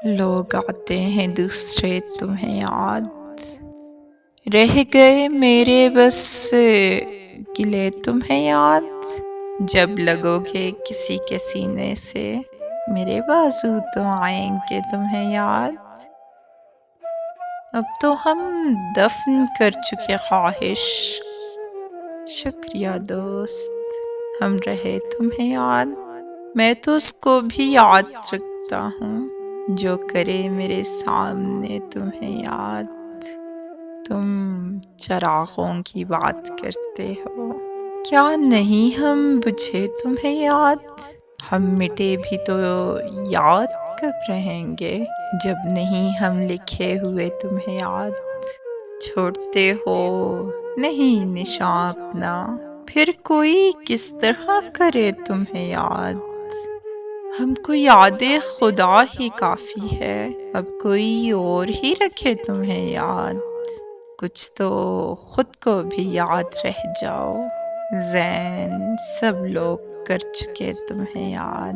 لوگ آتے ہیں دوسرے تمہیں یاد، رہ گئے میرے بس گلے تمہیں یاد، جب لگو گے کسی کے سینے سے میرے بازو تو آئیں گے تمہیں یاد۔ اب تو ہم دفن کر چکے خواہش، شکریہ دوست ہم رہے تمہیں یاد۔ میں تو اس کو بھی یاد رکھتا ہوں جو کرے میرے سامنے تمہیں یاد۔ تم چراغوں کی بات کرتے ہو، کیا نہیں ہم بجھے تمہیں یاد؟ ہم مٹے بھی تو یاد کب رہیں گے جب نہیں ہم لکھے ہوئے تمہیں یاد۔ چھوڑتے ہو نہیں نشاں اپنا، پھر کوئی کس طرح کرے تمہیں یاد۔ ہم کو یاد خدا ہی کافی ہے، اب کوئی اور ہی رکھے تمہیں یاد۔ کچھ تو خود کو بھی یاد رہ جاؤ، زین سب لوگ کر چکے تمہیں یاد۔